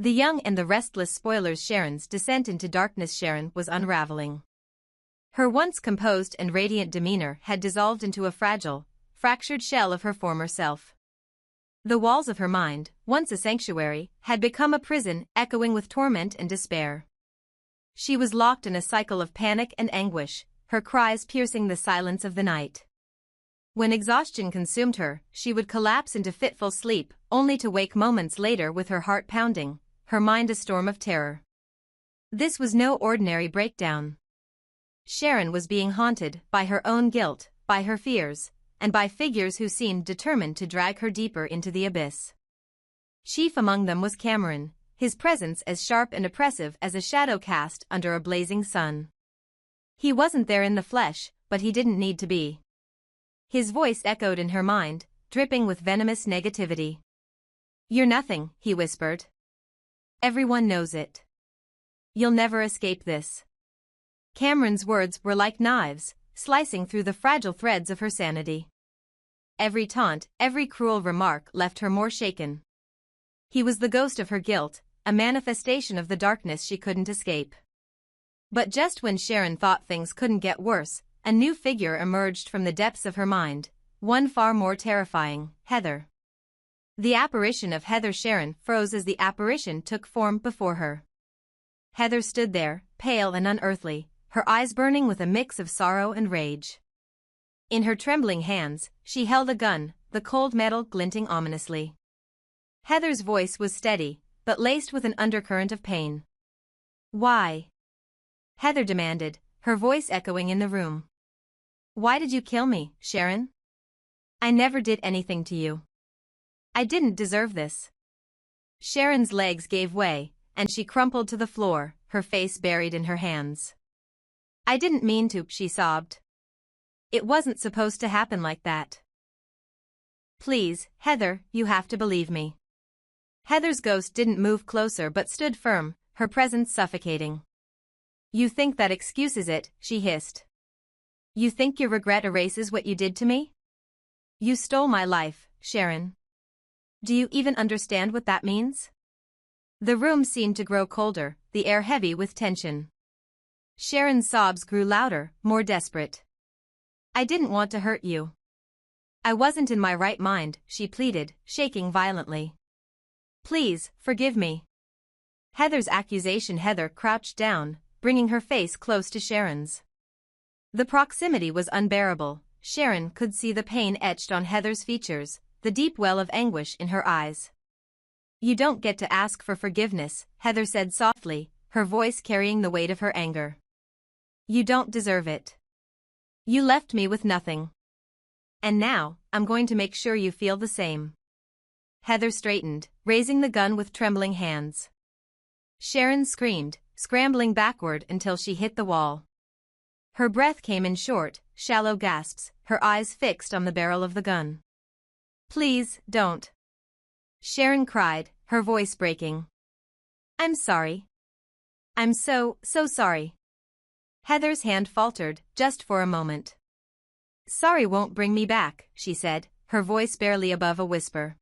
The young and the restless spoilers. Sharon's descent into darkness. Sharon was unraveling. Her once composed and radiant demeanor had dissolved into a fragile, fractured shell of her former self. The walls of her mind, once a sanctuary, had become a prison, echoing with torment and despair. She was locked in a cycle of panic and anguish, her cries piercing the silence of the night. When exhaustion consumed her, she would collapse into fitful sleep, only to wake moments later with her heart pounding, her mind a storm of terror. This was no ordinary breakdown. Sharon was being haunted by her own guilt, by her fears, and by figures who seemed determined to drag her deeper into the abyss. Chief among them was Cameron, his presence as sharp and oppressive as a shadow cast under a blazing sun. He wasn't there in the flesh, but he didn't need to be. His voice echoed in her mind, dripping with venomous negativity. "You're nothing," he whispered. "Everyone knows it. You'll never escape this." Cameron's words were like knives, slicing through the fragile threads of her sanity. Every taunt, every cruel remark left her more shaken. He was the ghost of her guilt, a manifestation of the darkness she couldn't escape. But just when Sharon thought things couldn't get worse, a new figure emerged from the depths of her mind, one far more terrifying: Heather. The apparition of Heather. Sharon froze as the apparition took form before her. Heather stood there, pale and unearthly, her eyes burning with a mix of sorrow and rage. In her trembling hands, she held a gun, the cold metal glinting ominously. Heather's voice was steady, but laced with an undercurrent of pain. "Why?" Heather demanded, her voice echoing in the room. "Why did you kill me, Sharon? I never did anything to you. I didn't deserve this." Sharon's legs gave way, and she crumpled to the floor, her face buried in her hands. "I didn't mean to," she sobbed. "It wasn't supposed to happen like that. Please, Heather, you have to believe me." Heather's ghost didn't move closer but stood firm, her presence suffocating. "You think that excuses it," she hissed. "You think your regret erases what you did to me? You stole my life, Sharon. Do you even understand what that means?" The room seemed to grow colder, the air heavy with tension. Sharon's sobs grew louder, more desperate. "I didn't want to hurt you. I wasn't in my right mind," she pleaded, shaking violently. "Please, forgive me." Heather's accusation. Heather crouched down, bringing her face close to Sharon's. The proximity was unbearable. Sharon could see the pain etched on Heather's features, the deep well of anguish in her eyes. "You don't get to ask for forgiveness," Heather said softly, her voice carrying the weight of her anger. "You don't deserve it. You left me with nothing. And now, I'm going to make sure you feel the same." Heather straightened, raising the gun with trembling hands. Sharon screamed, scrambling backward until she hit the wall. Her breath came in short, shallow gasps, her eyes fixed on the barrel of the gun. "Please, don't," Sharon cried, her voice breaking. "I'm sorry. I'm so sorry." Heather's hand faltered, just for a moment. "Sorry won't bring me back," she said, her voice barely above a whisper.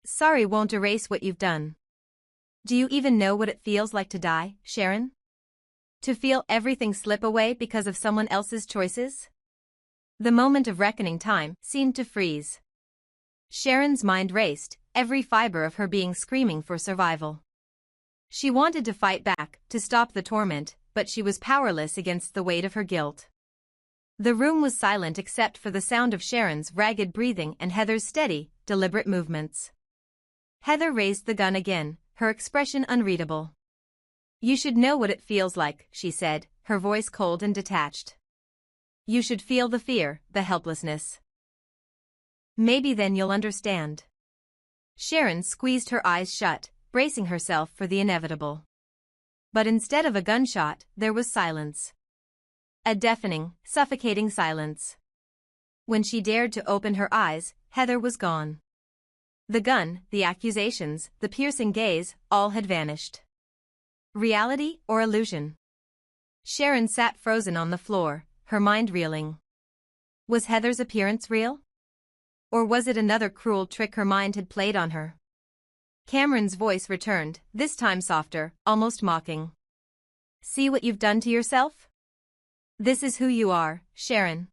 "Sorry won't erase what you've done. Do you even know what it feels like to die, Sharon? To feel everything slip away because of someone else's choices?" The moment of reckoning time seemed to freeze. Sharon's mind raced, every fiber of her being screaming for survival. She wanted to fight back, to stop the torment, but she was powerless against the weight of her guilt. The room was silent except for the sound of Sharon's ragged breathing and Heather's steady, deliberate movements. Heather raised the gun again, her expression unreadable. "You should know what it feels like," she said, her voice cold and detached. "You should feel the fear, the helplessness. Maybe then you'll understand." Sharon squeezed her eyes shut, bracing herself for the inevitable. But instead of a gunshot, there was silence. A deafening, suffocating silence. When she dared to open her eyes, Heather was gone. The gun, the accusations, the piercing gaze, all had vanished. Reality or illusion? Sharon sat frozen on the floor, her mind reeling. Was Heather's appearance real? Or was it another cruel trick her mind had played on her? Cameron's voice returned, this time softer, almost mocking. See what you've done to yourself? This is who you are, Sharon.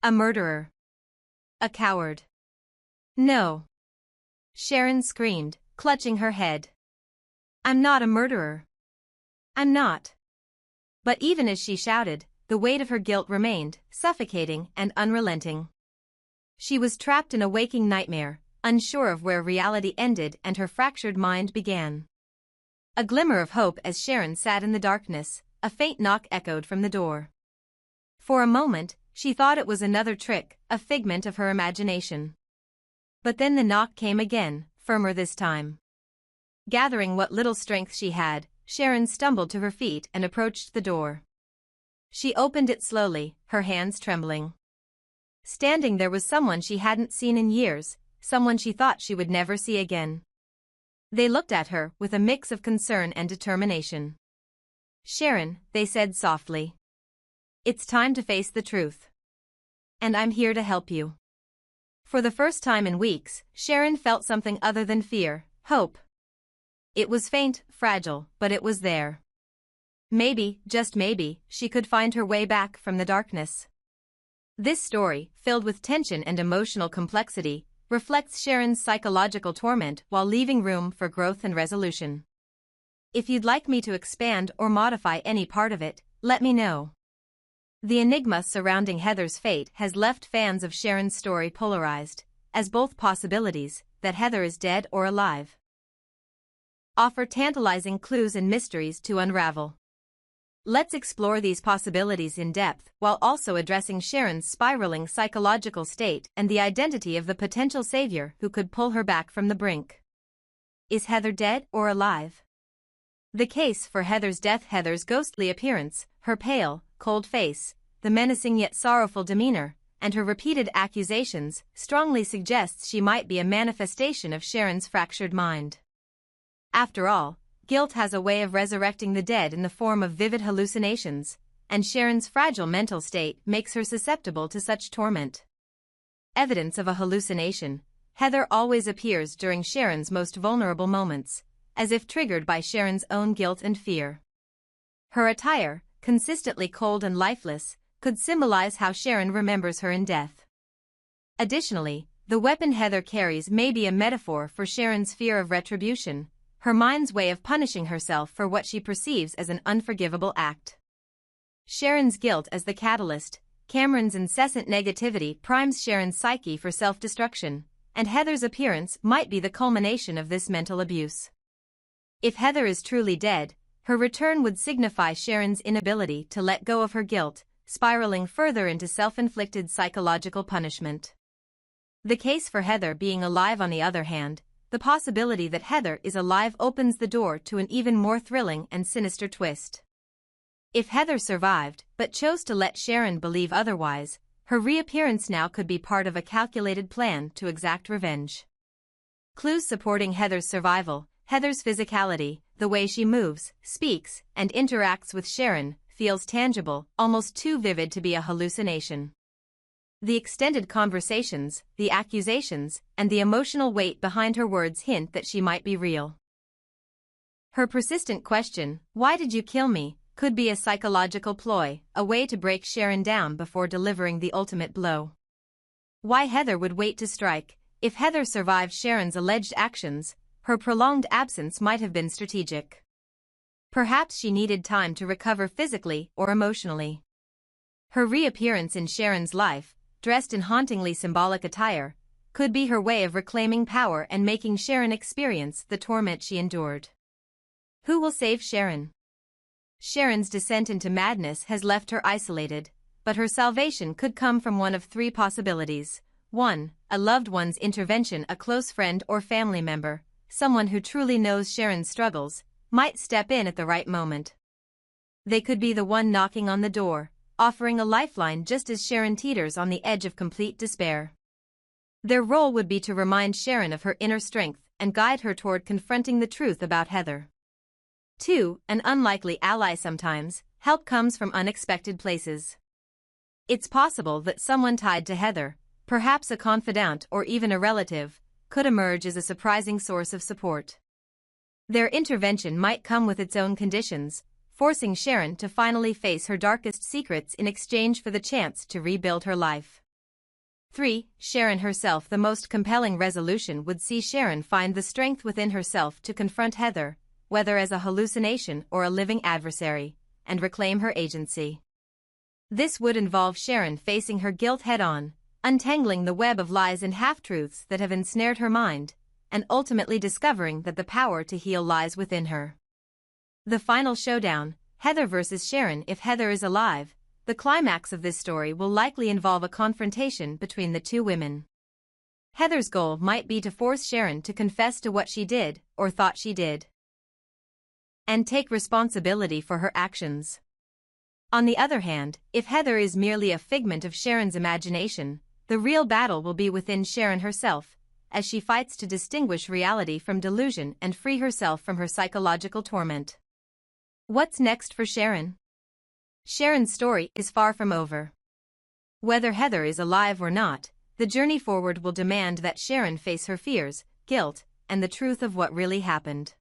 A murderer. A coward. No. Sharon screamed, clutching her head. I'm not a murderer. I'm not. But even as she shouted, the weight of her guilt remained, suffocating and unrelenting. She was trapped in a waking nightmare, unsure of where reality ended and her fractured mind began. A glimmer of hope as Sharon sat in the darkness, a faint knock echoed from the door. For a moment, she thought it was another trick, a figment of her imagination. But then the knock came again, firmer this time. Gathering what little strength she had, Sharon stumbled to her feet and approached the door. She opened it slowly, her hands trembling. Standing there was someone she hadn't seen in years, someone she thought she would never see again. They looked at her with a mix of concern and determination. Sharon, they said softly. It's time to face the truth. And I'm here to help you. For the first time in weeks, Sharon felt something other than fear, hope. It was faint, fragile, but it was there. Maybe, just maybe, she could find her way back from the darkness. This story, filled with tension and emotional complexity, reflects Sharon's psychological torment while leaving room for growth and resolution. If you'd like me to expand or modify any part of it, let me know. The enigma surrounding Heather's fate has left fans of Sharon's story polarized, as both possibilities, that Heather is dead or alive, offer tantalizing clues and mysteries to unravel. Let's explore these possibilities in depth while also addressing Sharon's spiraling psychological state and the identity of the potential savior who could pull her back from the brink. Is Heather dead or alive? The case for Heather's death. Heather's ghostly appearance, her pale, cold face, the menacing yet sorrowful demeanor, and her repeated accusations strongly suggests she might be a manifestation of Sharon's fractured mind. After all, guilt has a way of resurrecting the dead in the form of vivid hallucinations, and Sharon's fragile mental state makes her susceptible to such torment. Evidence of a hallucination. Heather always appears during Sharon's most vulnerable moments, as if triggered by Sharon's own guilt and fear. Her attire, consistently cold and lifeless, could symbolize how Sharon remembers her in death. Additionally, the weapon Heather carries may be a metaphor for Sharon's fear of retribution, her mind's way of punishing herself for what she perceives as an unforgivable act. Sharon's guilt as the catalyst. Cameron's incessant negativity primes Sharon's psyche for self-destruction, and Heather's appearance might be the culmination of this mental abuse. If Heather is truly dead, her return would signify Sharon's inability to let go of her guilt, spiraling further into self-inflicted psychological punishment. The case for Heather being alive, on the other hand, the possibility that Heather is alive opens the door to an even more thrilling and sinister twist. If Heather survived, but chose to let Sharon believe otherwise, her reappearance now could be part of a calculated plan to exact revenge. Clues supporting Heather's survival. Heather's physicality, the way she moves, speaks, and interacts with Sharon, feels tangible, almost too vivid to be a hallucination. The extended conversations, the accusations, and the emotional weight behind her words hint that she might be real. Her persistent question, "Why did you kill me?" could be a psychological ploy, a way to break Sharon down before delivering the ultimate blow. Why Heather would wait to strike. If Heather survived Sharon's alleged actions, her prolonged absence might have been strategic. Perhaps she needed time to recover physically or emotionally. Her reappearance in Sharon's life, dressed in hauntingly symbolic attire, could be her way of reclaiming power and making Sharon experience the torment she endured. Who will save Sharon? Sharon's descent into madness has left her isolated, but her salvation could come from one of three possibilities. 1. A loved one's intervention. A close friend or family member, someone who truly knows Sharon's struggles, might step in at the right moment. They could be the one knocking on the door, offering a lifeline just as Sharon teeters on the edge of complete despair. Their role would be to remind Sharon of her inner strength and guide her toward confronting the truth about Heather. 2. An unlikely ally. Sometimes, help comes from unexpected places. It's possible that someone tied to Heather, perhaps a confidant or even a relative, could emerge as a surprising source of support. Their intervention might come with its own conditions, forcing Sharon to finally face her darkest secrets in exchange for the chance to rebuild her life. 3. Sharon herself. The most compelling resolution would see Sharon find the strength within herself to confront Heather, whether as a hallucination or a living adversary, and reclaim her agency. This would involve Sharon facing her guilt head-on, untangling the web of lies and half-truths that have ensnared her mind, and ultimately discovering that the power to heal lies within her. The final showdown, Heather versus Sharon. If Heather is alive, the climax of this story will likely involve a confrontation between the two women. Heather's goal might be to force Sharon to confess to what she did, or thought she did, and take responsibility for her actions. On the other hand, if Heather is merely a figment of Sharon's imagination, the real battle will be within Sharon herself, as she fights to distinguish reality from delusion and free herself from her psychological torment. What's next for Sharon? Sharon's story is far from over. Whether Heather is alive or not, the journey forward will demand that Sharon face her fears, guilt, and the truth of what really happened.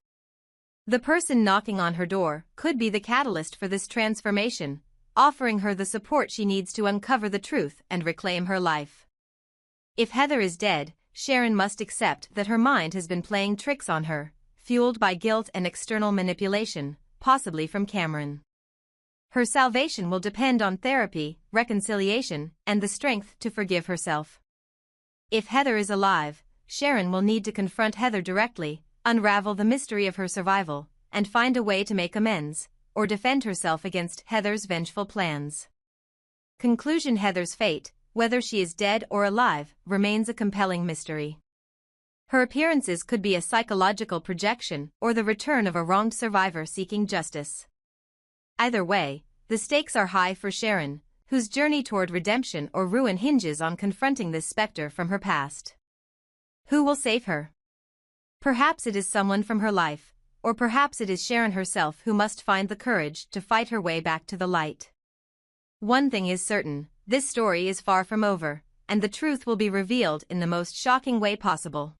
The person knocking on her door could be the catalyst for this transformation, offering her the support she needs to uncover the truth and reclaim her life. If Heather is dead, Sharon must accept that her mind has been playing tricks on her, fueled by guilt and external manipulation, possibly from Cameron. Her salvation will depend on therapy, reconciliation, and the strength to forgive herself. If Heather is alive, Sharon will need to confront Heather directly, unravel the mystery of her survival, and find a way to make amends, or defend herself against Heather's vengeful plans. Conclusion: Heather's fate, whether she is dead or alive, remains a compelling mystery. Her appearances could be a psychological projection or the return of a wronged survivor seeking justice. Either way, the stakes are high for Sharon, whose journey toward redemption or ruin hinges on confronting this specter from her past. Who will save her? Perhaps it is someone from her life, or perhaps it is Sharon herself who must find the courage to fight her way back to the light. One thing is certain, this story is far from over, and the truth will be revealed in the most shocking way possible.